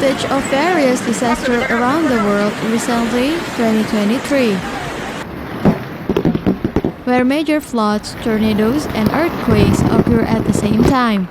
Footage of various disasters around the world recently 2023, where major floods, tornadoes, and earthquakes occur at the same time.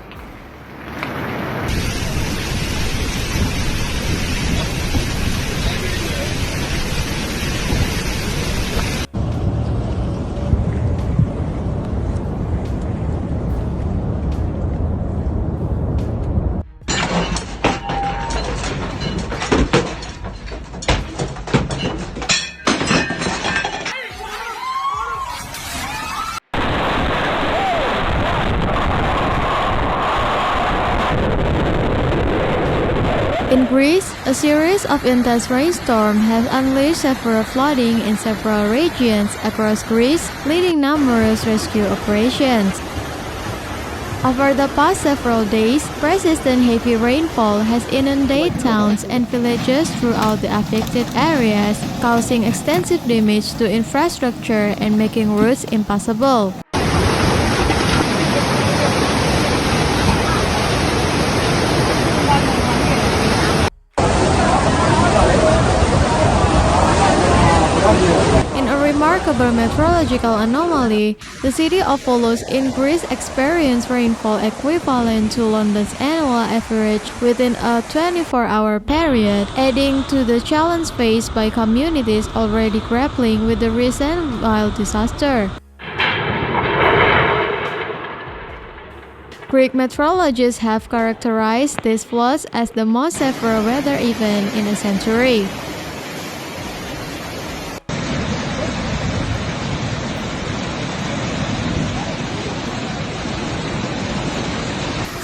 In Greece, a series of intense rainstorms have unleashed severe flooding in several regions across Greece, leading numerous rescue operations. Over the past several days, persistent heavy rainfall has inundated towns and villages throughout the affected areas, causing extensive damage to infrastructure and making routes impassable. Remarkable meteorological anomaly, the city of Volos in Greece experienced rainfall equivalent to London's annual average within a 24-hour period, adding to the challenge faced by communities already grappling with the recent wild disaster. Greek meteorologists have characterized these floods as the most severe weather event in a century.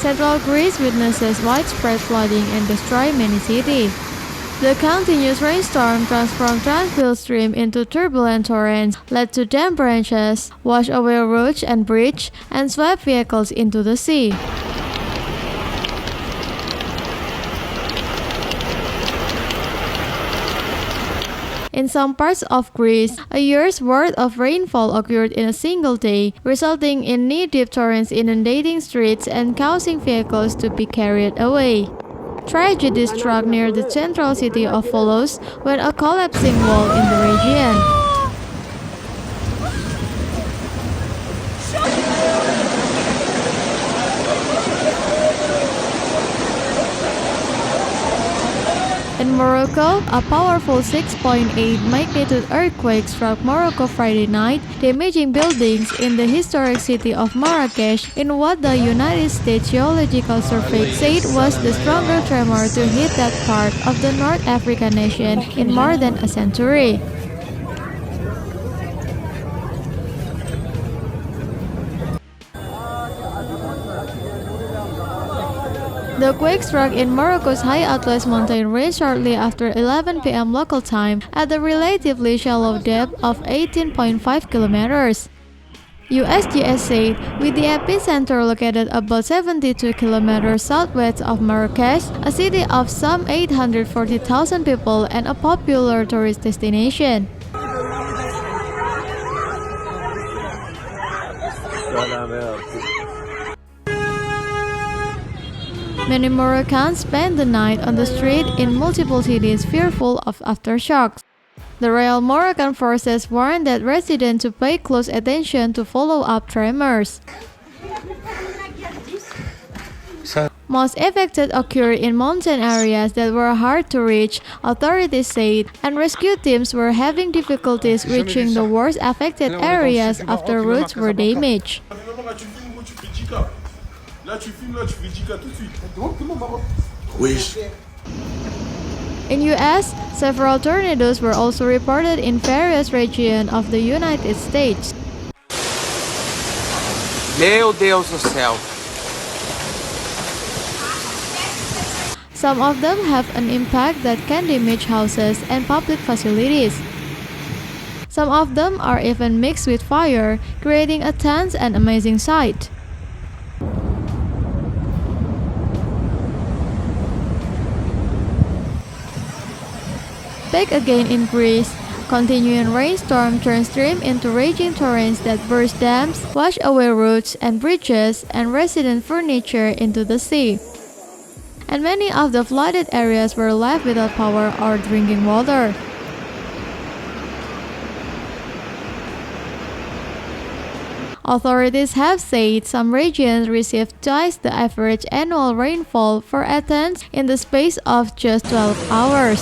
Central Greece witnesses widespread flooding and destroyed many cities. The continuous rainstorm transformed tranquil stream into turbulent torrents, led to dam branches, washed away roads and bridges, and swept vehicles into the sea. In some parts of Greece, a year's worth of rainfall occurred in a single day, resulting in knee-deep torrents inundating streets and causing vehicles to be carried away. Tragedy struck near the central city of Volos when a collapsing wall in the region. In Morocco, a powerful 6.8 magnitude earthquake struck Morocco Friday night, damaging buildings in the historic city of Marrakesh in what the United States Geological Survey said was the strongest tremor to hit that part of the North African nation in more than a century. The quake struck in Morocco's High Atlas mountain range shortly after 11 p.m. local time at a relatively shallow depth of 18.5 kilometers. USGS said, with the epicenter located about 72 kilometers southwest of Marrakesh, a city of some 840,000 people and a popular tourist destination. Many Moroccans spent the night on the street in multiple cities fearful of aftershocks. The Royal Moroccan Forces warned that residents to pay close attention to follow-up tremors. Most affected occurred in mountain areas that were hard to reach, authorities said, and rescue teams were having difficulties reaching the worst affected areas after roads were damaged. In US, several tornadoes were also reported in various regions of the United States. Meu Deus do céu. Some of them have an impact that can damage houses and public facilities. Some of them are even mixed with fire, creating a tense and amazing sight. Back again in Greece, continuing rainstorm turned stream into raging torrents that burst dams, washed away roads and bridges, and resident furniture into the sea. and many of the flooded areas were left without power or drinking water. Authorities have said some regions received twice the average annual rainfall for Athens in the space of just 12 hours.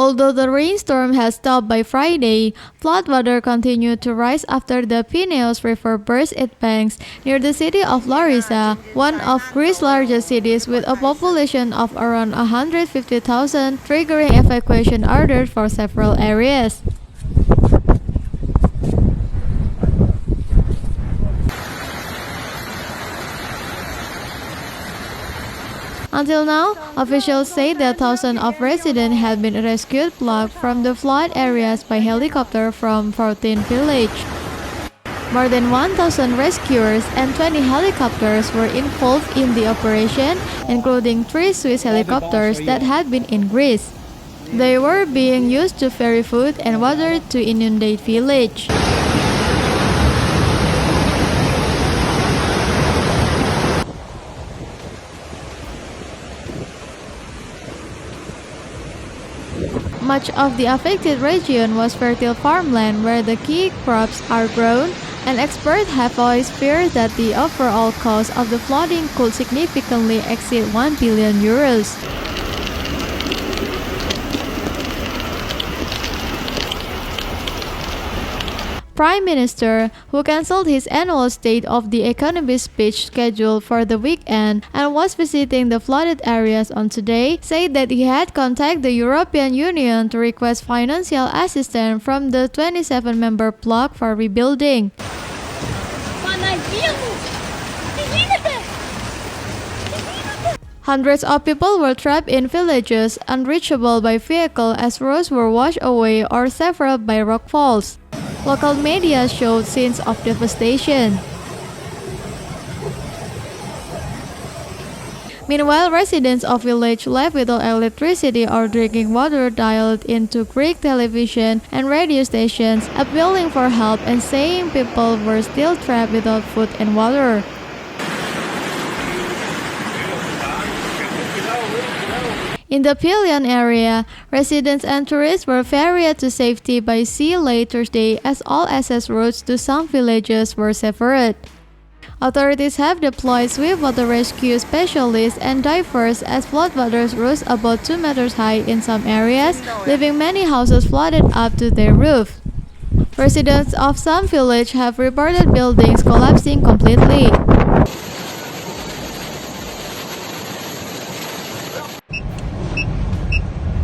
Although the rainstorm has stopped by Friday, floodwater continued to rise after the Pineos River burst its banks near the city of Larissa, one of Greece's largest cities with a population of around 150,000, triggering evacuation orders for several areas. Until now, officials say that thousands of residents have been rescued plucked from the flood areas by helicopter from 14 villages. More than 1,000 rescuers and 20 helicopters were involved in the operation, including 3 Swiss helicopters that had been in Greece. They were being used to ferry food and water to inundate village. Much of the affected region was fertile farmland where the key crops are grown, and experts have voiced fears that the overall cost of the flooding could significantly exceed €1 billion. Prime Minister, who cancelled his annual State of the Economy speech scheduled for the weekend and was visiting the flooded areas on today, said that he had contacted the European Union to request financial assistance from the 27-member bloc for rebuilding. Hundreds of people were trapped in villages unreachable by vehicle as roads were washed away or severed by rockfalls. Local media showed scenes of devastation. Meanwhile, residents of village left without electricity or drinking water dialed into Greek television and radio stations, appealing for help and saying people were still trapped without food and water. In the Pelion area, residents and tourists were ferried to safety by sea late Thursday as all access routes to some villages were severed. Authorities have deployed swiftwater rescue specialists and divers as floodwaters rose about 2 meters high in some areas, leaving many houses flooded up to their roof. Residents of some villages have reported buildings collapsing completely.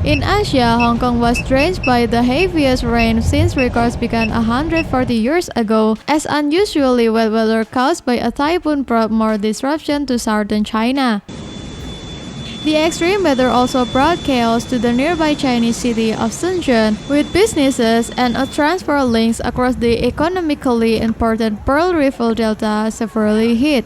In Asia, Hong Kong was drenched by the heaviest rain since records began 140 years ago, as unusually wet weather caused by a typhoon brought more disruption to southern China. The extreme weather also brought chaos to the nearby Chinese city of Shenzhen, with businesses and transport links across the economically important Pearl River Delta severely hit.